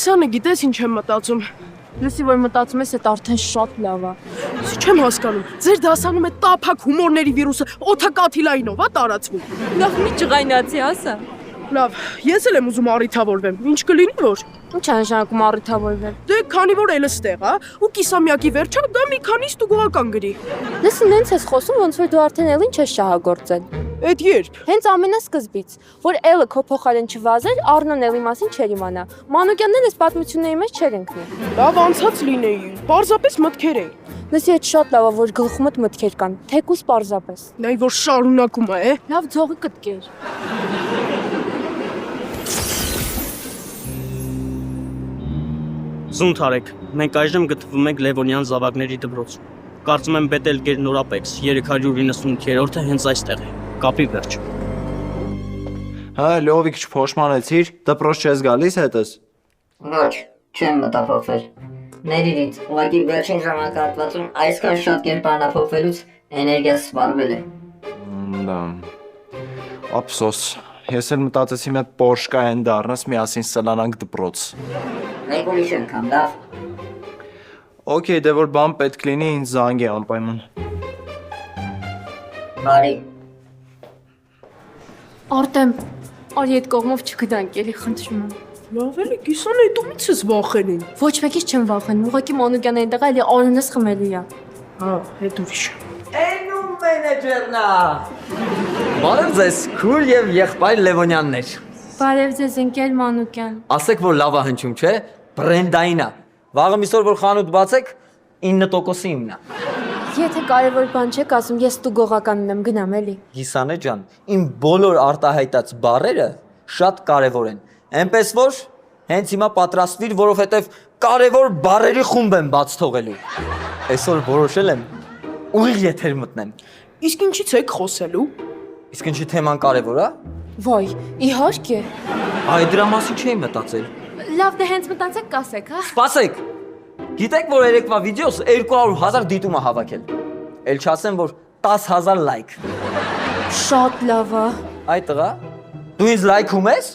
Գիսանը գիտես ինչ եմ մտածում։ Լսի, որ մտածում ես, այդ արդեն շատ լավ է։ Չեմ հասկանում։ Ձեր դասանում է տափակ հումորների վիրուսը օթակաթիլայինով է տարածվում։ Լավ, մի ջղայնացի ասա։ Լավ, ես էլ եմ ուզում առիթավորվեմ։ Ինչ կլինի որ։ Ինչ է նշանակում առիթավորվել։ Դե քանի որ ելս տեղ է, ու կիսամյակի վերջը դա մի քանի ստուգողական գրի։ Լսի, նենց ես խոսում, ոնց որ դու արդեն էլ ինչ ես շահագործել։ Այդ երբ։ Հենց ամենասկզբից, որ Էլը քո փոխարեն չվազեր, Առնոն Էլի մասին չէր իմանա։ Մանուկյանն այս պատմությունների մեջ չէր ընկնի։ Լավ անցած լինեի, պարզապես մտքեր էի։ Լսի, այդ շատ լավ է, որ գլխումդ մտքեր կան, թեկուզ պարզապես։ Նայ որ շարունակում է։ Լավ ձողի կտկեր։ Զունդ արեք, մենք այժմ գտնվում ենք Լևոնյան զավակների դպրոցում։ Կարծում եմ Բետելգեր նորապեքս 395-րդը հենց այստեղ է։ Կապի վերջ։ Հա, լովիկ չփոշմանեցիր, դպրոց չես գալիս հետս։ Ոչ, չեմ մտափոխվել։ Ներիրից, ուղղակի վերջին ժամանակահատվածում այսքան շատ կերպարանափոխվելուց էներգիա սպառվել է։ Դա։ Ափսոս, ես էլ մտածեցի մի հատ Porsche Cayenne դառնաս, միասին սլանանք դպրոց։ Մենք ուրիշ անգամ, լավ։ Okay, դե որ բան պետք լինի, ինձ զանգի անպայման։ Բարի։ Արտեմ, արի այդ կողմով չգնանք, էլի խնդրում եմ։ Լավ էլի Գիսանը դումից ես վախենում։ Ոչ մեկից չեմ վախենում, ուղղակի Մանուկյանը այնտեղ էլի անունս խմելու է։ Հա, հետ ուրիշ։ Էնում մենեջերնա։ Բարև ձեզ, քուր եւ եղբայր Լևոնյաններ։ Բարև ձեզ, ընկեր Մանուկյան։ Ասեք, որ լավ է հնչում, չէ՞։ Բրենդային է։ Վաղը միսօր որ խանութ բացեք, 9%-ը իմն է։ Եթե կարևոր բան չեք ասում, ես ստուգողականն եմ գնամ էլի։ Գիսանե ջան, իմ բոլոր արտահայտած բառերը շատ կարևոր են։ Էնպես որ հենց հիմա պատրաստվիր, որովհետեւ կարևոր բառերի խումբ եմ բաց թողելու։ Այսօր որոշել եմ ուղիղ եթեր մտնեմ։ Իսկ ինչի՞ց եք խոսելու։ Իսկ ինչի թեման կարևոր է։ Վայ, իհարկե։ Այ դրա մասին չէի մտածել։ Լավ, դե հենց մտածեք կասեք, հա։ Սպասեք։ Գիտեք, որ երեկվա վիդեոս 200,000 դիտում է հավաքել։ Էլ չասեմ, որ 10,000 լայք։ Շատ լավ է։ Այ տղա, դու ինձ լայքում ես։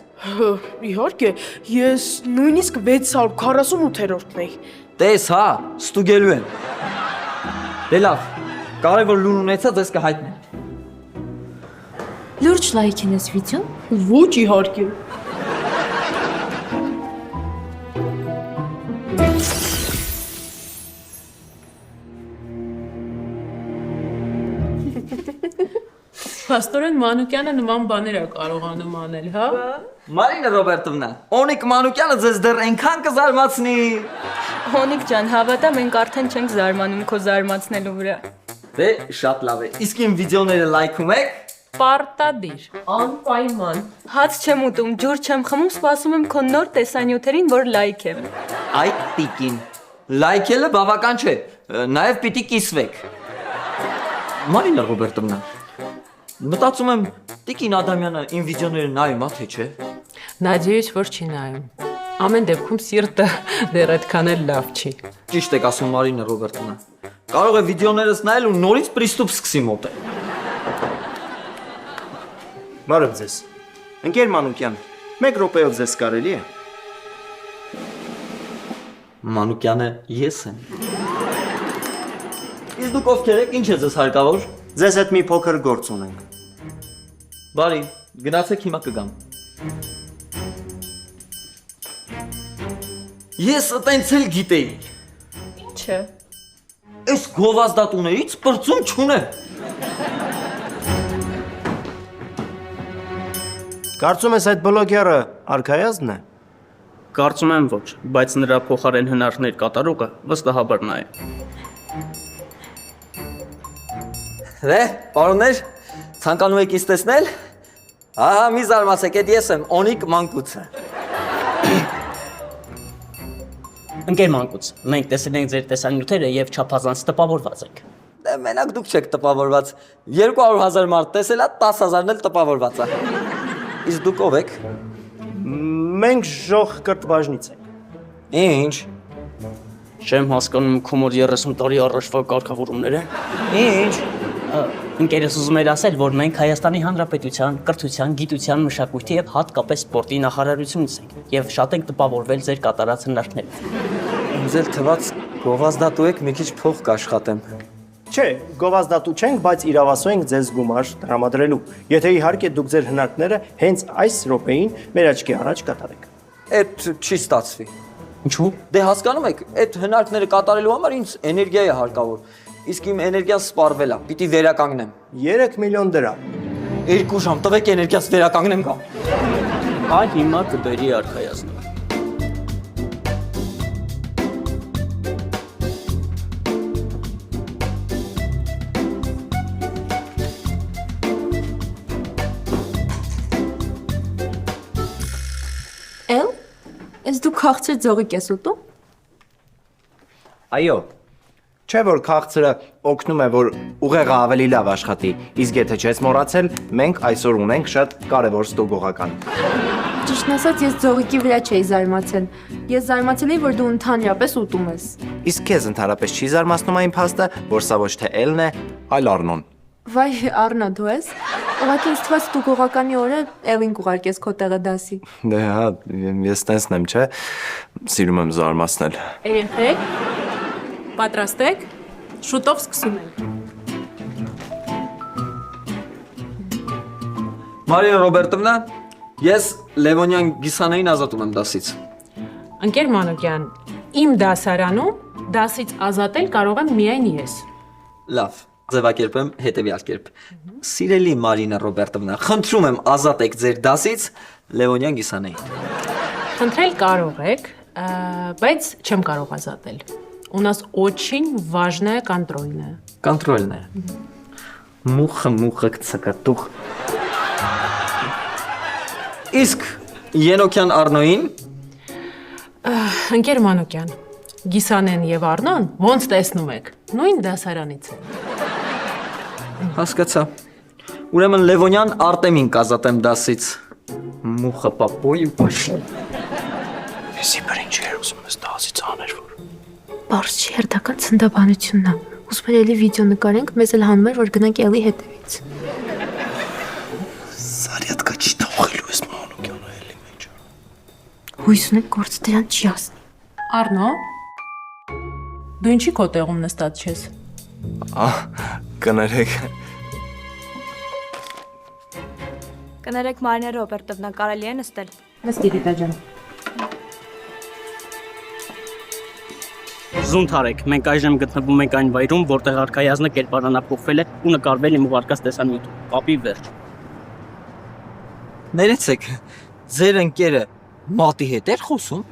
Իհարկե, ես նույնիսկ 648-րդն էի։ Տես, հա, ստուգելու եմ։ Դե լավ, կարևոր լուր ունեցած ես կհայտնեմ։ Լուրջ լայք են այս վիդեոն։ Ոչ իհարկե։ Փաստորեն Մանուկյանը նման բաներ է կարողանում անել, հա։ Մարինա Ռոբերտովնա, Օնիկ Մանուկյանը ձեզ դեռ այնքան կզարմացնի։ Հոնիկ ջան, հավատա, մենք արդեն չենք զարմանում քո զարմացնելու վրա։ Դե շատ լավ է։ Իսկ իմ վիդեոները լայքում եք։ Պարտադիր, անպայման։ Հաց չեմ ուտում, ջուր չեմ խմում, սպասում եմ քո նոր տեսանյութերին, որ լայքեմ։ Այ տիկին։ Լայքելը բավական չէ, նաև պիտի կիսվեք։ Մարինա Ռոբերտովնա, մտածում եմ տիկին Ադամյանը իմ վիդեոները նայում է, թե չէ։ Նադեյուս, որ չի նայում։ Ամեն դեպքում սիրտը դեռ այդքան էլ լավ չի։ Ճիշտ եք ասում Մարինա Ռոբերտովնա։ Կարող է վիդեոներս նայել ու նորից պրիստուպ սկսի մոտել։ Բարև ձեզ։ Ընկեր Մանուկյան, 1 րոպեով ձեզ կարելի է։ Մանուկյանը ես եմ։ Իսկ դուք ովքեր եք, ինչ է ձեզ հարկավոր։ Ձեզ հետ մի փոքր գործ ունենք։ Բարի, գնացեք հիմա կգամ։ Ես այտենց էլ գիտեի։ Ինչ է։ Այս գովազդատուներից պրծում չունեմ։ Կարծում ես այդ բլոգերը արքայազն է։ Կարծում եմ ոչ, բայց նրա փոխարեն հնարներ կատարողը վստահաբար նա է։ Դե, պարոններ, ցանկանում եք ինձ տեսնել։ Ահա, մի զարմացեք, այդ ես եմ, Օնիկ Մանկուցը։ Ընկեր Մանկուց, մենք տեսել ենք ձեր տեսանյութերը եւ չափազանց տպավորված ենք։ Դե մենակ դուք չեք տպավորված։ 200,000 մարդ տեսել է, 10,000-ն էլ տպավորված է։ Իսկ դուք ով եք։ Մենք ժող կրտվաժնից ենք։ Ինչ։ Չեմ հասկանում քո մոտ 30 տարի առաջվա կարգավորումները։ Ինչ։ Ընկերս ուզում էր ասել, որ մենք Հայաստանի Հանրապետության կրթության, գիտության, մշակույթի եւ հատկապես սպորտի նախարարությունից ենք եւ շատ ենք տպավորվել ձեր կատարած հնարքներով։ Ինձ էլ թվաց գովազդատու եք մի քիչ փող կաշխատեմ։ Չէ, գովազդատու չենք, բայց իրավասու ենք ձեզ գումար տրամադրելու։ Եթե իհարկե դուք ձեր հնարքները հենց այս րոպեին մեր աչքի առաջ կատարեք։ Այդ չի ստացվի։ Ինչու՞։ Դե հասկանում եք, այդ հնարքները կատարելու համար ինձ էներգիա է հարկավոր։ Իսկ իմ էներգիան սպառվել է, պիտի վերականգնեմ։ 3 միլիոն դրամ։ 2 ժամ տվեք էներգիաս վերականգնեմ կամ։ Այ հիմա կբերի արխայազնը։ Էլ, ես դու քաղցր ձողիկ ես ուտում։ Այո։ Չէ որ քաղցրը օգնում է որ ուղեղը ավելի լավ աշխատի, իսկ եթե չես մոռացել, մենք այսօր ունենք շատ կարևոր ստուգողական։ Ճիշտն ասած, ես ձողիկի վրա չէի զարմացել։ Ես զարմացել էի, որ դու ընդհանրապես ուտում ես։ Իսկ քեզ ընդհանրապես չի զարմացնում այն փաստը, որ սա ոչ թե Էլն է, այլ Արնոն։ Վայ, Արնա, դու ես։ Ուղղակի ինձ թվաց դու գողականի օրը Էլին կուղարկես քո տեղը դասի։ Դե հա, ես տենսն եմ, չէ։ Սիրում եմ զարմացնել։ Երեխեք, պատրաստեք, շուտով սկսում ենք։ Մարիա Ռոբերտովնա, ես Լևոնյան Գիսանային ազատում եմ դասից։ Ընկեր Մանուկյան, իմ դասարանում դասից ազատել կարող եմ միայն ես։ Լավ, ձևակերպեմ հետևյալ կերպ։ Սիրելի Մարինա Ռոբերտովնա, խնդրում եմ ազատեք ձեր դասից Լևոնյան Գիսանային։ Խնդրել կարող եք, բայց չեմ կարող ազատել։ У нас очень важная контрольная. Контрольная. Մուխը կցկատուղ։ Իսկ Ենոքյան Արնոին Ընկեր Մանուկյան, Գիսանեն եւ Արնոն ոնց տեսնում եք, նույն դասարանից են։ հասկացա։ Ուրեմն Լևոնյան Արտեմին կազատեմ դասից։ Մուխը պապոյի բաշել։ Եսի բրինչ էր ուզում ես դասից աներ որ։ Բարձ չի հերթական ցնդաբանությունն է։ Ուզում եմ էլի վիդեո նկարենք, մեզ էլ հանում էր, որ գնանք էլի հետևից։ Սարյատկա չի թողելու ես Մանուկյանը էլի մեջ։ Հույս ունեմ գործը դրան չի ասնի։ Արնո, դու ինչի քո տեղում նստած ես։ Կներեք։ Կներեք Մարինա Ռոբերտովնա, կարելի է նստել։ Նստի Ռիտա ջան։ Զունդ արեք, մենք այժմ գտնվում ենք այն վայրում, որտեղ արխայազնը կերպարանափոխվել է ու նկարվել իմ ուղարկած տեսանյութում։ Կապի վերջ։ Ներեցեք, ձեր ընկերը մատի հետ էր խոսում։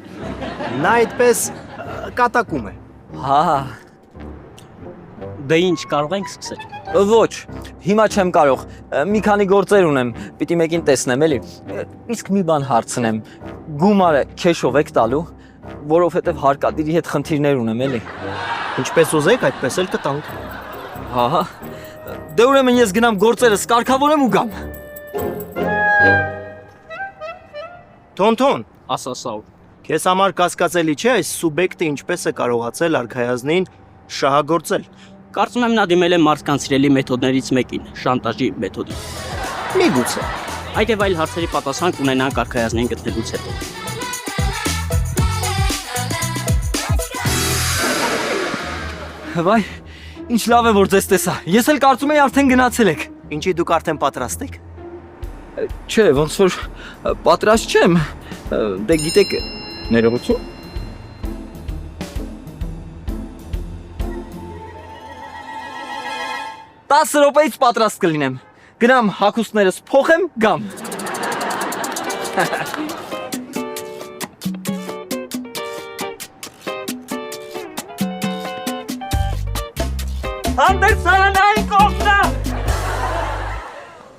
Նա այդպես կատակում է։ Հա, Դե ինչ, կարող ենք սկսել։ ոչ, հիմա չեմ կարող, մի քանի գործեր ունեմ, պիտի մեկին տեսնեմ էլի։ Իսկ մի բան հարցնեմ, գումարը քեշով եք տալու, որովհետև հարկադիրի հետ խնդիրներ ունեմ էլի։ Ինչպես ուզեք, այդպես էլ կտանք։ Հա, դե ուրեմն ես գնամ գործերս կարգավորեմ ու գամ։ Թոնթոն, Ասա Սաուր։ քեզ համար կասկածելի չէ այս սուբյեկտը ինչպես է կարողացել արքայազնին շահագործել։ Կարծում եմ նա դիմել է մարդկանց սիրելի մեթոդներից մեկին, շանտաժի մեթոդին։ Միգուցե։ Այդ եւ այլ հարցերի պատասխան կունենանք արխայազնին գտնելուց հետո։ Վայ, ինչ լավ է որ ձեզ տեսա։ Ես էլ կարծում եի արդեն գնացել եք։ Ինչի դուք արդեն պատրաստ եք։ Չէ, ոնց որ պատրաստ չեմ։ Դե գիտեք, ներողություն։ Տասը րոպեից պատրաստ կլինեմ։ Գնամ հագուստներս փոխեմ, գամ։ Անդերսանային կողմնա։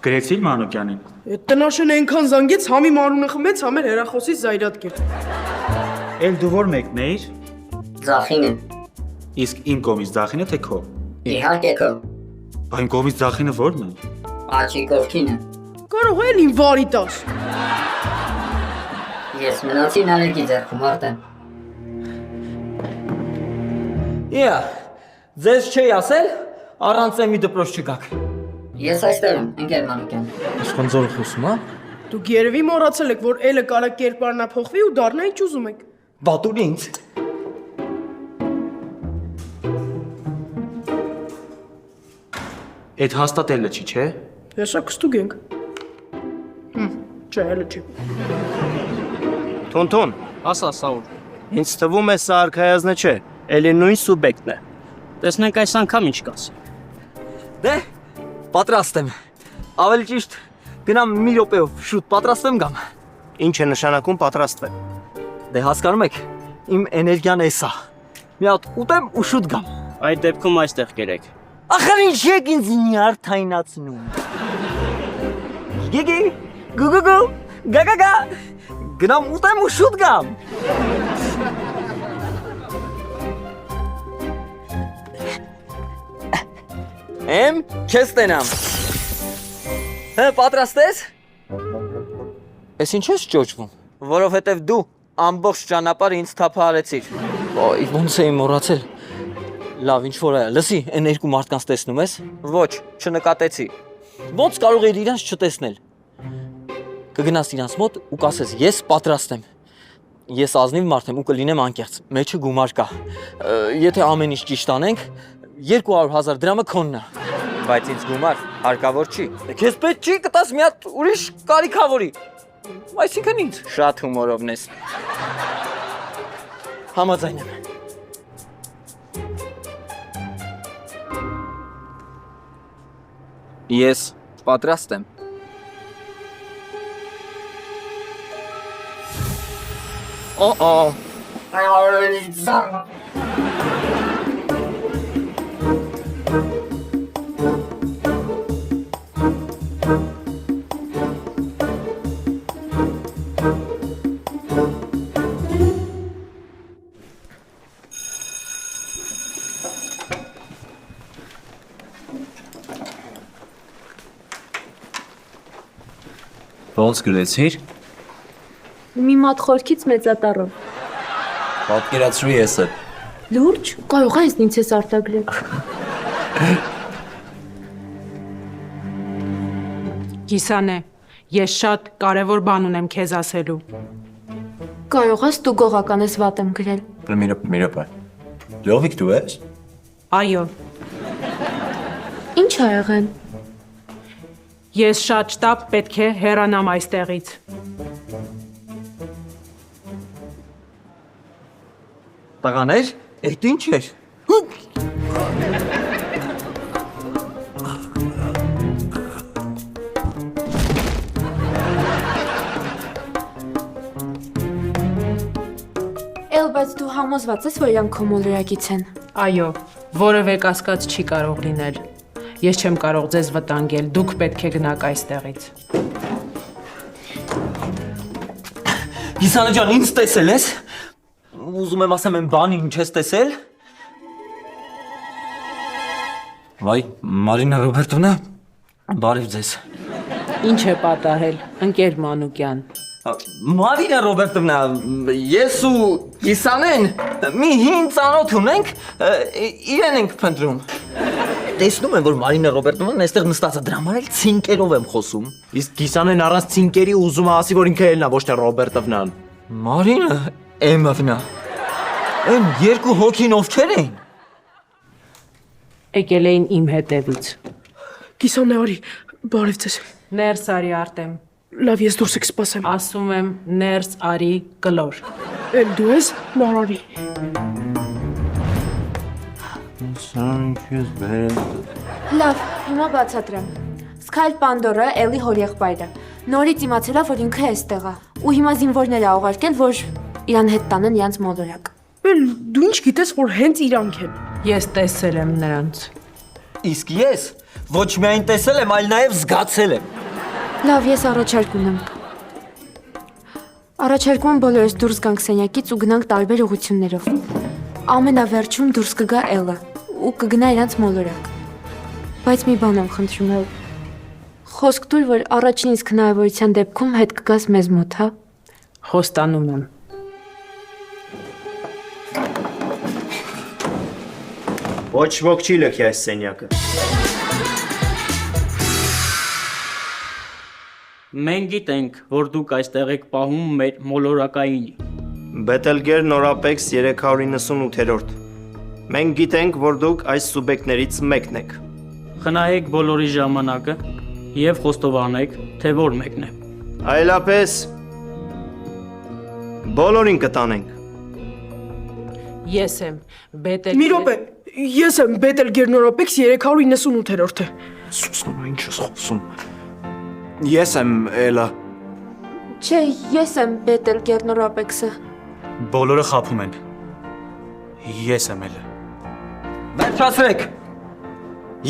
Գրեցի՞ր Մանուկյանին։ Այդ տնաշեն այնքան զանգեց, համի մարունը խմեց, համեր հերախոսից զայրատ կեր։ Էլ դու որ մեկն էիր։ Ձախինը։ Իսկ իմ կողմից ձախինը թե քո։ Իհարկե քո։ Բա իմ կողմից ձախինը ո՞րն է։ Աչի կողքինը։ Կարող է ինձ վարի տաս։ Ես մնացի Նարեկի ձեռքում արդեն։ Իա, ձեզ չէի ասել, առանց եմի դպրոց չգաք։ Ես այստեղ եմ, ընկեր Մանուկյան։ Իշխանձորը խոսում, հա։ Դուք երևի մոռացել եք, որ էլը կարա կերպարանափոխվի ու դառնա ինչ ուզում եք։ Բատուրի ինձ։ Այդ հաստատելը չի, չէ։ Հեսա կստուկ ենք։ Չէ, էլը չի։ Թոնթոն, Ասա, Սաուր։ ինձ թվում է սա արքայազնը չէ, էլի նույն սուբյեկտն է։ Տեսնենք այս անգամ ինչ կասի։ Դե, պատրաստ եմ։ Ավելի ճիշտ, գնամ մի րոպեով, շուտ պատրաստ եմ գամ։ Ինչ է նշանակում պատրաստվել։ Դե հասկանում եք, իմ էներգիան էս է։ Մի հատ ուտեմ ու շուտ գամ։ Այդ դեպքում այստեղ կերեք։ Ախր ինչ եք ինձ նյարդայնացնում։ Գիգի, գուգուգու, գագագա։ Գնամ ուտեմ ու շուտ գամ։ Եմ, քեզ տենամ։ Հա, պատրաստ ես։ Էս ինչ ես ճոճվում, որովհետև դու ամբողջ ճանապարհը ինձ թափահարեցիր։ Ոյ, ոնց էի մոռացել։ Լավ, ինչ որ է, լսի, այն երկու մարդկանց տեսնում ես։ Ոչ, չնկատեցի։ Ոնց կարող էր իրանց չտեսնել։ Կգնաս իրանց մոտ ու կասես, ես պատրաստ եմ։ Ես ազնիվ մարդ եմ ու կլինեմ անկեղծ։ Մեջը գումար կա։ Եթե ամեն ինչ ճիշտ անենք, 200,000 դրամը քոնն է։ Բայց ինձ գումար հարկավոր չի։ Քեզ պետք չի կտաս մի հատ ուրիշ կարիքավորի։ Այսինքն ինձ։ Շատ հումորովն ես։ Համաձայն եմ։ Ես պատրաստ եմ։ Օ-օ։ Ոնց գրեցիր։ Մի մատ խորքից մեծատառով։ Պատկերացրու ես է։ Լուրջ, կարող է ինձ ես արտագրել։ Գիսանե, ես շատ կարևոր բան ունեմ քեզ ասելու։ Կարող ես դու գողական ես վատ եմ գրել։ Միրոպա։ Լովիկ դու ես։ Այո, Ինչ ա եղել։ ես շատ շտապ պետք է հեռանամ այստեղից։ Տղաներ, այդ ինչ էր։ Էլ բայց դու համոզված ես, որ իրանք քո մոլորակից են։ Այո, որևէ կասկած չի կարող լինել։ Ես չեմ կարող ձեզ վտանգել, դուք պետք է գնաք այստեղից։ Գիսանը ջան, ինձ տեսել ես։ Ուզում եմ ասեմ այն բանի ինչ ես տեսել։ Վայ, Մարինա Ռոբերտովնա, բարև ձեզ։ Ինչ է պատահել, ընկեր Մանուկյան։ Մարինա Ռոբերտովնա, ես ու Գիսանեն մի հին ծանոթ ունենք, իրեն ենք փնտրում։ Տեսնում եմ, որ Մարինա Ռոբերտովնան այստեղ նստած է, դրա համար էլ ցինկերով եմ խոսում։ Իսկ Գիսանեն առանց ցինկերի ուզում է ասի, որ ինքը ելն է, ոչ թե Ռոբերտովնան։ Մարինա, Էմովնա, այն երկու հոգին ովքեր էին։ Եկել էին իմ հետևից։ Կիսանե արի, բարև ձեզ։ Ներս արի Արտեմ։ Լավ, ես դուրս եք սպասեմ։ Ասում եմ ներս արի կլոր։ Էլ դու ես, լավ արի։ Լավ, հիմա բացատրեմ։ Սկայլ Պանդորը էլի հոր եղբայրը։ Նորից իմացել է, որ ինքը էստեղ է։ Ու հիմա զինվորներ ա ուղարկել, որ իրան հետ տանեն իրանց մոլորակ։ Էլ դու ինչ գիտես, որ հենց իրանք են։ Ես տեսել եմ նրանց։ Իսկ ես ոչ միայն տեսել եմ, այլ նաև զգացել եմ։ Լավ, ես առաջարկ ունեմ։ Առաջարկում եմ բոլորս դուրս գանք սենյակից ու գնանք տարբեր ուղություններով։ Ամենավերջում դուրս կգա Էլը ու կգնա իրանց մոլորակ։ Բայց մի բան եմ խնդրում էլ։ Խոսք տուր, որ առաջին իսկ հնարավորության դեպքում հետ կգաս մեզ մոտ, հա։ Խոստանում եմ։ Ոչ ոք չի լքի այս սենյակը։ Մենք գիտենք, որ դուք այստեղ եք պահում մեր մոլորակայինի։ Բետելգեր Նորապեքս 398-րդ։ Մենք գիտենք, որ դուք այս սուբյեկտներից մեկն եք։ Խնայեք բոլորի ժամանակը եւ խոստովանեք, թե որ մեկն է։ Այլապես բոլորին կտանենք։ Ես եմ Բետել։ Մի րոպե, ես եմ Բետելգեր Նորապեքս 398-րդը։ Սուսում ինչ ես խոսում։ Ես եմ Էլա։ Չէ, ես եմ Բետել Գերնորապեքսը։ Բոլորը խափում են։ Ես եմ էլ։ Վերջացրեք։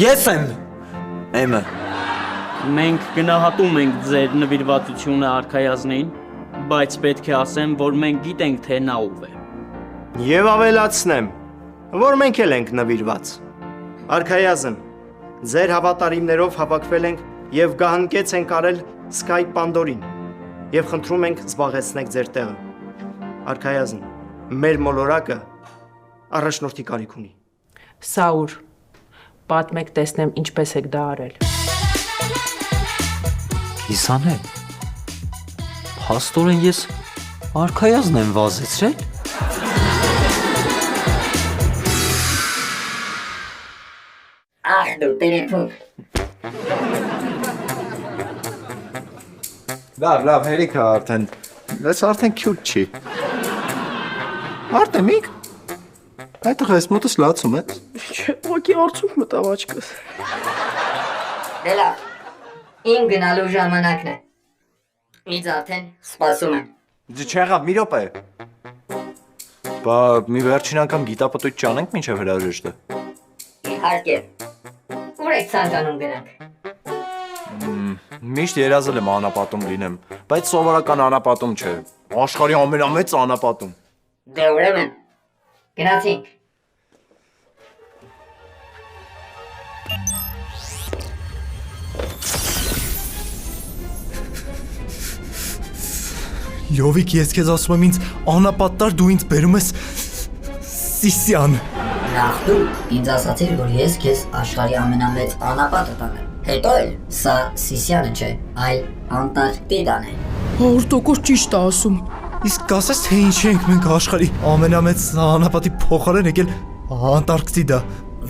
Ես եմ։ Էմը։ Մենք գնահատում ենք ձեր նվիրվածությունը արքայազնին, բայց պետք է ասեմ, որ մենք գիտենք, թե նա ով է։ Եվ ավելացնեմ, որ մենք էլ ենք նվիրված։ Արքայազն, ձեր հավատարիմներով հավաքվել ենք եւ գահանկեց ենք արել Sky Pandora-ին եւ խնդրում ենք զբաղեցնեք ձեր տեղը։ Արքայազն, մեր մոլորակը առաջնորդի կարիք ունի։ Սաուր, պատմեք տեսնեմ ինչպես եք դա արել։ Իսան է։ Փաստորեն ես արքայազն եմ վազեցրել։ Ախ դու տերեփոք։ Լավ, հերիքա արդեն։ Այս արդեն քյուտ չի։ Արտեմիկ։ Այդտեղ ես մոտս լացում է։ Չէ, ուղղակի արցունք մտավ աչքս։ Դե լավ։ Իմ գնալու ժամանակն է։ Ինձ արդեն սպասում եմ։ Չեղավ, մի րոպե։ Բա մի վերջին անգամ գիտապտույտ ճանենք մինչև հրաժեշտը։ Իհարկե։ Ուր եք ցանկանում գնանք։ Միշտ երազել եմ անապատում լինեմ, բայց սովորական անապատում չէ։ Աշխարհի ամենամեծ անապատում։ Դե ուրեմն գնացինք։ Լովիկ, ես քեզ ասում եմ ինձ անապատ տար, դու ինձ բերում ես Սիսիան։ Նախ դու ինձ ասացիր, որ ես քեզ աշխարհի ամենամեծ անապատը տանեմ։ Հետո էլ սա Սիսիանը չէ, այլ Անտարկտիդան է։ 100% ճիշտ է ասում։ Իսկ ասես թե ինչ ենք մենք աշխարհի ամենամեծ անապատի փոխարեն եկել Անտարկտիդա։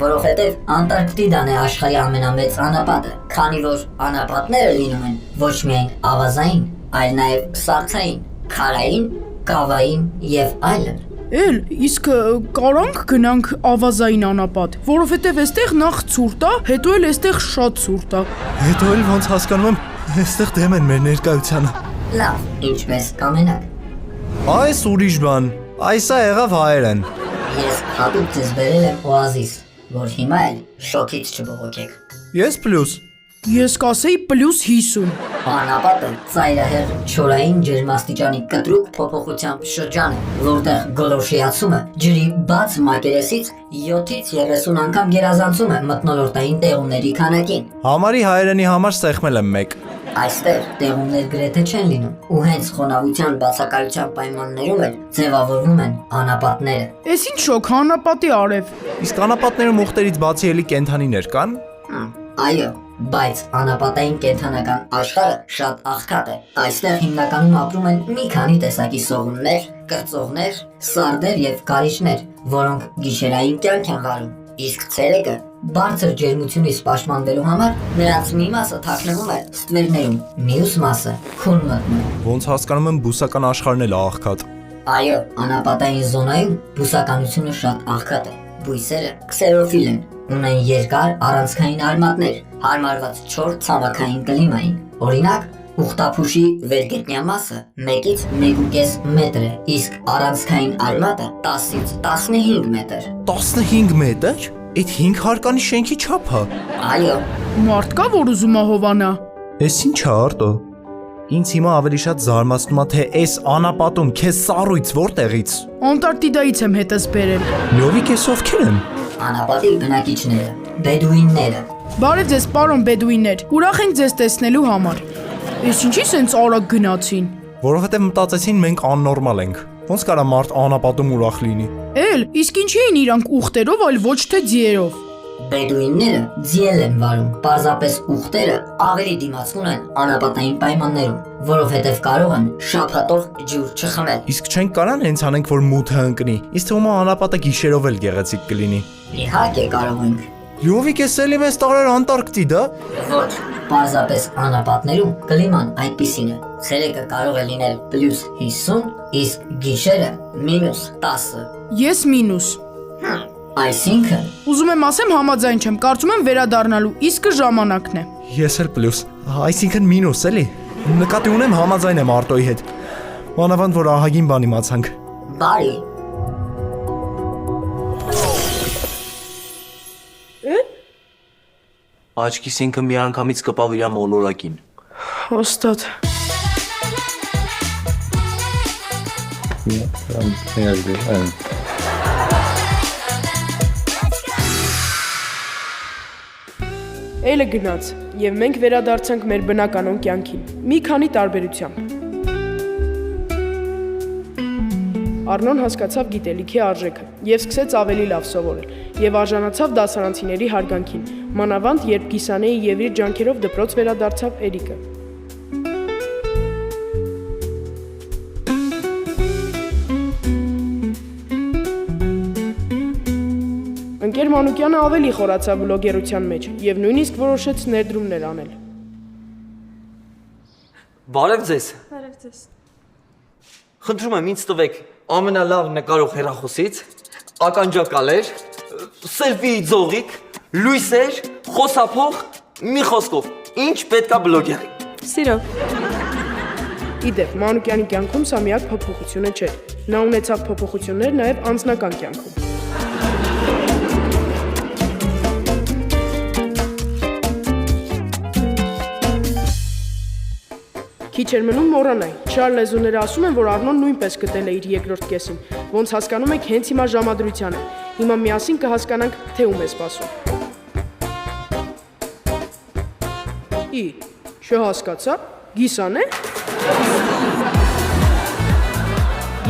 Որովհետև Անտարկտիդան է աշխարհի ամենամեծ անապատը, քանի որ անապատները լինում են ոչ միայն ավազային, այլ նաև սառցային, քարային, կավային եւ այլն։ Էլ, իսկ կարանք գնանք ավազային անապատ, որովհետև այստեղ նախ ցուրտ է, հետո էլ այստեղ շատ ցուրտ է։ Հետո էլ ոնց հասկանում եմ, այստեղ դեմ են մեր ներկայությանը։ Լավ, ինչպես կամենաք։ Այս ուրիշ բան, այսա եղավ հայերեն։ Ես հատուկ ձեզ բերել եմ օազիս, որ հիմա էլ շոկից չբողոքեք։ Ես պլյուս։ Ես կասեի +50։ Անապատը ծայրահեղ չորային ջերմաստիճանի կտրուկ փոփոխությամբ շրջան է, որտեղ գոլորշիացումը ջրի բաց մակերեսից 7-ից 30 անգամ գերազանցում է մթնոլորտային տեղումների քանակին։ Համարի հայերենի համար սեղմել եմ 1։ Այստեղ տեղումներ գրեթե չեն լինում, ու հենց խոնավության բացակայության պայմաններում էլ ձևավորվում են անապատները։ Էս ինչ շոկ, անապատի արև։ Իսկ անապատներում ուղտերից բացի էլի կենթանիներ կան։ Այո, բայց անապատային կենթանական աշխարհը շատ աղքատ է։ Այստեղ հիմնականում ապրում են մի քանի տեսակի սողուններ, կրծողներ, սարդեր եւ կարիճներ, որոնք գիշերային կյանք են վարում։ Իսկ ցերեկը բարձր ջերմությունից պաշտպանվելու համար նրանց մի մասը թաքնվում է ստվերներում, մյուս մասը քուն մտնում։ Ոնց հասկանում եմ, բուսական աշխարհն էլ աղքատ։ Այո, անապատային զոնայում բուսականությունը շատ աղքատ է։ Բույսերը քսերոֆիլ են, ունեն երկար առանցքային արմատներ, հարմարված չոր ցամաքային կլիմային։ Օրինակ, ուխտափուշի վերգետնյա մասը 1-ից 1.5 մետր է, իսկ առանցքային արմատը 10-ից 15 մետր։ 15 մետր։ Այդ 5 հարկանի շենքի չափը։ Այո։ Մարդ կա, որ ուզում է հովանա։ Էս ի՞նչ է, Արտո։ Ինձ հիմա ավելի շատ զարմացնում է, թե այս անապատում քեզ սառույց որտեղից։ Անտարկտիդայից եմ հետս բերել։ Լովիկ, էս ովքեր են։ Անապատի բնակիչները, բեդուինները։ Բարև ձեզ, պարոն բեդուիններ։ Ուրախ ենք ձեզ տեսնելու համար։ Էս ինչի սենց արագ գնացին։ Որովհետև մտածեցին մենք աննորմալ ենք։ Ոնց կարա մարդ անապատում ուրախ լինի։ Էլ, իսկ ինչի էին իրանք ուխտերով, այլ ոչ թե ձիերով։ Բեդուինները ձիել են վարում, պարզապես ուղտերը ավելի դիմացկուն են անապատային պայմաններում, որովհետև կարող են շաբաթով ջուր չխմել։ Իսկ չենք կարան հենց անենք, որ մութը ընկնի։ Իսկ թվում է անապատը գիշերով էլ գեղեցիկ կլինի։ Իհարկե կարող ենք։ Լյովիկ է սելի մեզ տարեր Անտարկտիդա։ Ոչ, պարզապես անապատներում կլիման այդպիսին է։ Ցերեկը կարող է լինել +50, իսկ գիշերը -10։ Ես մինուս։ Այսինքն Ուզում եմ ասեմ համաձայն չեմ, կարծում եմ վերադառնալու իսկը ժամանակն է։ Ես էլ պլյուս, այսինքն մինուս էլի։ Նկատի ունեմ համաձայն եմ Արտոյի հետ։ Մանավանդ որ ահագին բան իմացանք։ բարի։ Աչքիս ինքը միանգամից կպավ իր մոլորակին։ Հոստատ։ Էլը գնաց, եւ մենք վերադարձանք մեր բնականon կյանքին։ Մի քանի տարբերությամբ։ Արնոն հասկացավ գիտելիքի արժեքը եւ սկսեց ավելի լավ սովորել եւ արժանացավ դասարանցիների հարգանքին, մանավանդ երբ Գիսանեի եւ իր ջանքերով դպրոց վերադարձավ Էրիկը։ Ընկեր Մանուկյանը ավելի խորացավ բլոգերության մեջ եւ նույնիսկ որոշեց ներդրումներ անել։ Բարև ձեզ։ Բարև ձեզ։ Խնդրում եմ ինձ տվեք ամենալավ նկարող հեռախոսից, ականջակալեր, սելֆիի ձողիկ, լույսեր, խոսափող, մի խոսքով, ինչ պետքա բլոգերի։ Սիրով։ Իդեպ, Մանուկյանի կյանքում սա միակ փոփոխությունը չէր։ Նա ունեցավ փոփոխություններ նաեւ անձնական կյանքում։ Քիչ էր մնում մոռանայի։ Չար լեզուները ասում են, որ Արնոն նույնպես գտել է իր երկրորդ կեսին։ Ոնց հասկանում եք, հենց հիմա ժամադրության է։ Հիմա միասին կհասկանանք, թե ում է սպասում։ Չհասկացա։ Գիսան է։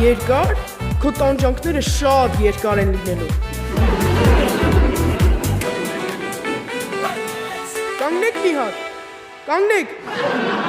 Երկար։ Քո տանջանքները շատ երկար են լինելու։ Կանգնեք մի հատ։ Կանգնեք։